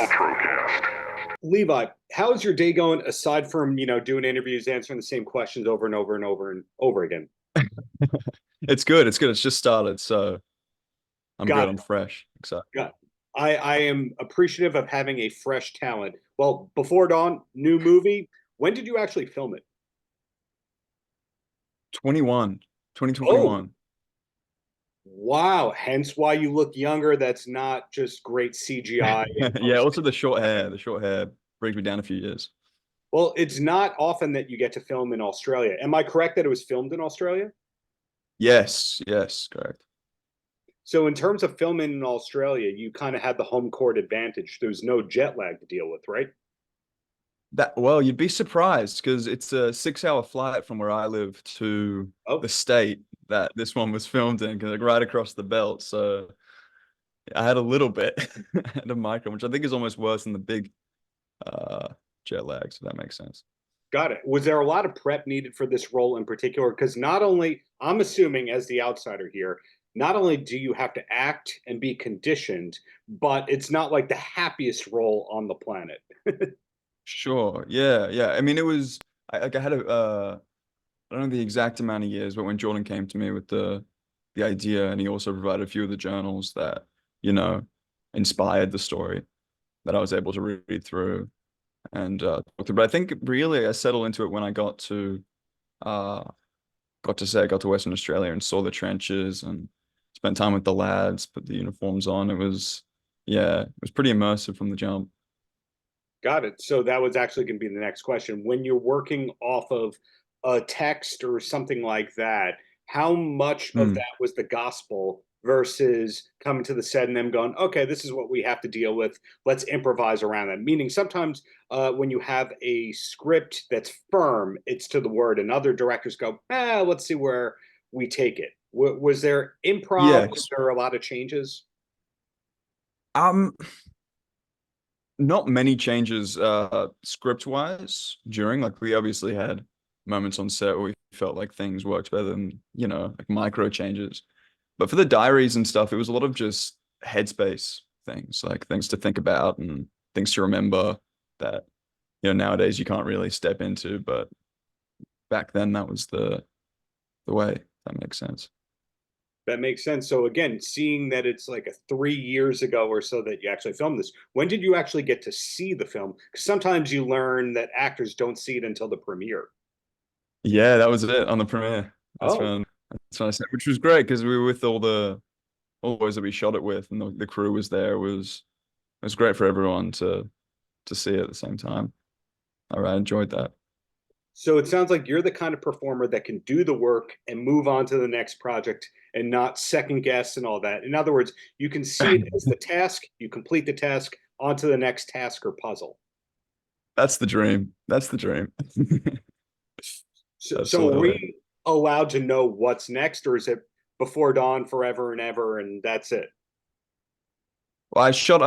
Paltrocast. Levi, how's your day going aside from, doing interviews, answering the same questions over and over and over and over again? It's good. It's good. It's just started, so I'm Got good. it. I'm fresh. Excited. Got it. I am appreciative of having a fresh talent. Well, Before Dawn, new movie. When did you actually film it? 21, Oh, 2021. wow. Hence why you look younger. That's not just great CGI and Yeah, post. also the short hair. The short hair brings me down a few years. Well, it's not often that you get to film in Australia. Am I correct that it was filmed in Australia? Yes, yes, correct. So in terms of filming in Australia, you kind of had the home court advantage. There's no jet lag to deal with, right? Well, you'd be surprised because it's a 6-hour flight from where I live to Oh, the state that this one was filmed in, like right across the belt. So I had a little bit at a micro, which I think is almost worse than the big uh jet lag, so that makes sense. got it. Was there a lot of prep needed for this role in particular? Because not only, I'm assuming as the outsider here, not only do you have to act and be conditioned, but it's not like the happiest role on the planet. Sure. Yeah, yeah. I mean, it was I had I don't know the exact amount of years, but when Jordan came to me with the idea, and he also provided a few of the journals that, you know, inspired the story that I was able to read through and talk through. But I think really I settled into it when I uh got to Western Australia and saw the trenches and spent time with the lads, put the uniforms on. It was pretty immersive from the jump. Got it. So that was actually going to be the next question. When you're working off of a text or something like that, how much of Hmm. that was the gospel versus coming to the set and them going, okay, this is what we have to deal with. Let's improvise around that. Meaning sometimes when you have a script that's firm, it's to the word, and other directors go, let's see where we take it. Was there improv? Yeah. Was there a lot of changes? Um, Not many changes script wise during, like, we obviously had moments on set where we felt like things worked better than, like micro changes. But for the diaries and stuff, it was a lot of just headspace things, like things to think about and things to remember that, nowadays you can't really step into, but back then that was the way. If that makes sense. That makes sense. So again, seeing that it's like 3 years ago or so that you actually filmed this, when did you actually get to see the film? Because sometimes you learn that actors don't see it until the premiere. Yeah, that was it on the premiere. That's Oh, when that's when I said, which was great because we were with all the boys that we shot it with, and the crew was there. It was great for everyone to see it at the same time. All right, enjoyed that. so it sounds like you're the kind of performer that can do the work and move on to the next project and not second guess and all that. In other words, you can see it as the task, you complete the task, on to the next task or puzzle. That's the dream. That's the dream. So are Absolutely. we allowed to know what's next, or is it before dawn forever and ever and that's it? Well, I shot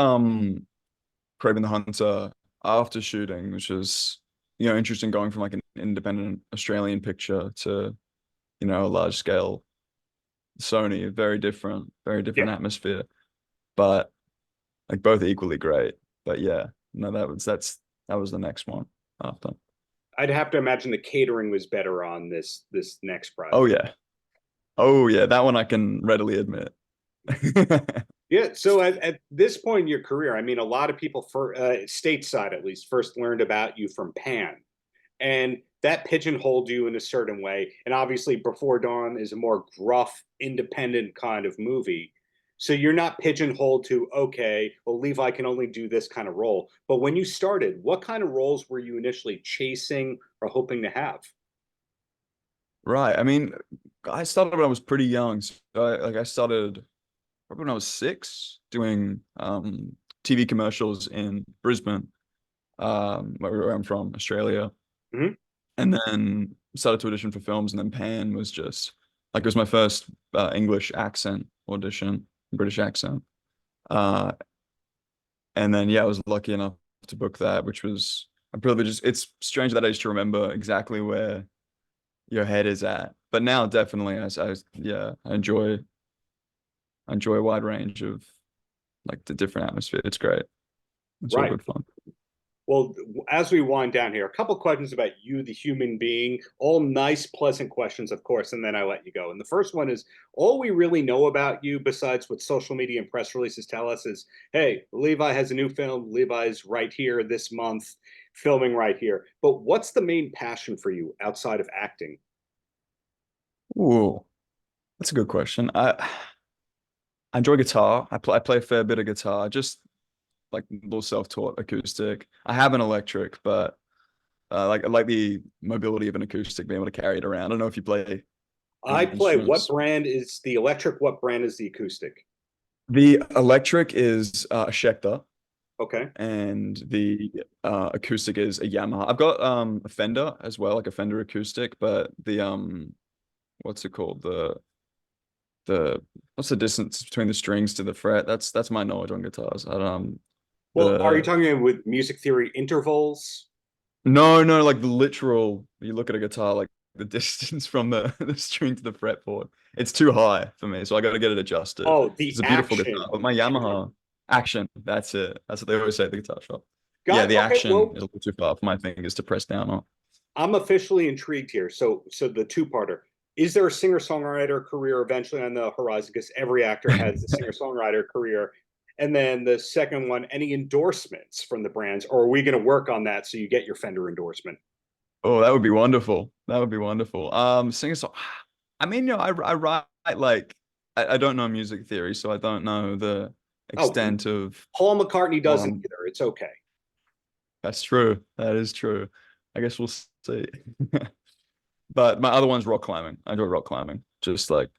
Craven the Hunter after shooting, which was, interesting going from like an independent Australian picture to, a large scale Sony. Very Yeah. different atmosphere, but like both equally great. But yeah, no, that was the next one after. I'd have to imagine the catering was better on this next Oh project. yeah. Oh yeah, that one I can readily admit. Yeah. So at this point in your career, I mean, a lot of people for stateside at least first learned about you from Pan, and that pigeonholed you in a certain way. And obviously, Before Dawn is a more gruff, independent kind of movie. So you're not pigeonholed to, okay, well, Levi can only do this kind of role. But when you started, what kind of roles were you initially chasing or hoping to have? Right. I mean, I started when I was pretty young. So I started probably when I was 6 doing TV commercials in Brisbane, where I'm from, Australia. Mhm. And then started to audition for films, and then Pan was just like, it was my first English accent audition, British accent. Uh, and then yeah, I was lucky enough to book that, which was a privilege. It's strange at that age to remember exactly where your head is at. But now definitely, yeah, I enjoy a wide range of like the different atmosphere. It's great. It's all Right. good fun. Well, as we wind down here, a couple questions about you, the human being, all nice, pleasant questions, of course, and then I let you go. And the first one is, all we really know about you, besides what social media and press releases tell us, is, hey, Levi has a new film. Levi's right here this month, filming right here. But what's the main passion for you outside of acting? Ooh, that's a good question. I enjoy guitar. I play a fair bit of guitar, just like a little self-taught acoustic. I have an electric, but I like the mobility of an acoustic, being able to carry it around. I don't know if you play I any play, what instruments. brand is the electric? What brand is the acoustic? The electric is a Schecter, Okay. and the acoustic is a Yamaha. I've got a Fender as well, like a Fender acoustic, but the what's it called? The what's the distance between the strings to the fret? That's my knowledge on guitars. Well, are you The talking with music theory intervals? no, like the literal, you look at a guitar, like the distance from the string to the fretboard. It's too high for me, so I got to get it adjusted. Oh, the It's a beautiful guitar, action. but my Yamaha action, that's it. That's what they always say at the guitar shop. Yeah, Got the okay. action Well, is a little too far for my fingers to press down on. I'm officially intrigued here. So the two-parter. Is there a singer-songwriter career eventually on the horizon? Because every actor has a singer-songwriter career. And then the second one, any endorsements from the brands, or are we going to work on that so you get your Fender endorsement? Oh, that would be wonderful. That would be wonderful. Sing a song. I mean, I write like I don't know music theory, so I don't know the Oh, extent of Paul McCartney what doesn't either. It's okay. That's true. That is true. I guess we'll see. But my other one's rock climbing. I enjoy rock climbing. Just like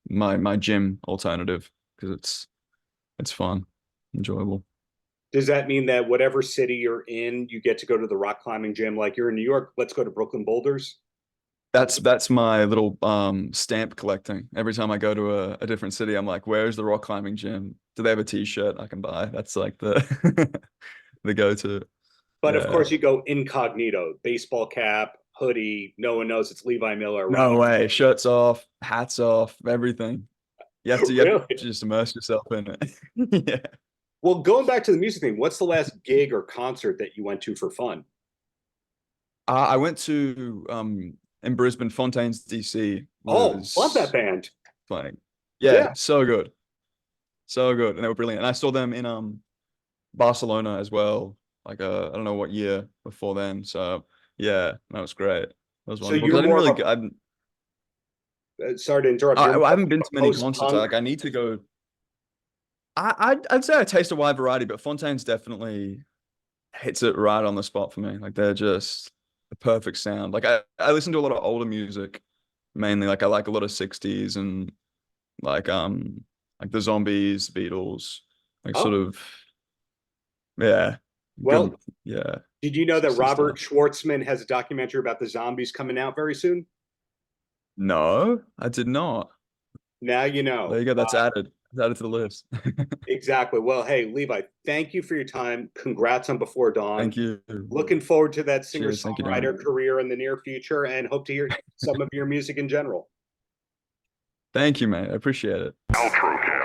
my gym alternative, because it's fun, enjoyable. Does that mean that whatever city you're in, you get to go to the rock climbing gym? Like you're in New York, let's go to Brooklyn Boulders. That's my little stamp collecting. Every time I go to a different city, I'm like, where's the rock climbing gym? Do they have a t-shirt I can buy? That's like the the go-to. But of Yeah. course, you go incognito, baseball cap, hoodie. No one knows it's Levi Miller. Rock. No way. Shirts off, hats off, everything. You have to Really? just immerse yourself in it. Yeah. Well, going back to the music thing, what's the last gig or concert that you went to for fun? I went to in Brisbane, Fontaine's DC Oh, love that was band. playing. Yeah. Yeah, so good. So good. And they were brilliant. And I saw them in Barcelona as well. Like I don't know what year before then. So yeah, that was great. That was So wonderful. Because you're I didn't more really of sorry to interrupt. You're I more haven't been to many concerts. post-punk. Like I need to go. I'd say I taste a wide variety, but Fontaine's definitely hits it right on the spot for me. Like they're just the perfect sound. Like I listen to a lot of older music mainly. Like I like a lot of 60s and like like the Zombies, Beatles, like sort Oh, of yeah, good well, yeah, did you know that 60s Robert stuff. Schwartzman has a documentary about the zombies coming out very soon? No, I did not. Now you There know. you go. That's added. It's added to the list. Exactly. Well, hey, Levi, thank you for your time. Congrats on Before Dawn. Thank you. Looking forward to that Cheers. Thank you, Darren. singer-songwriter career in the near future and hope to hear some of your music in general. Thank you, mate. I appreciate it. Paltrocast.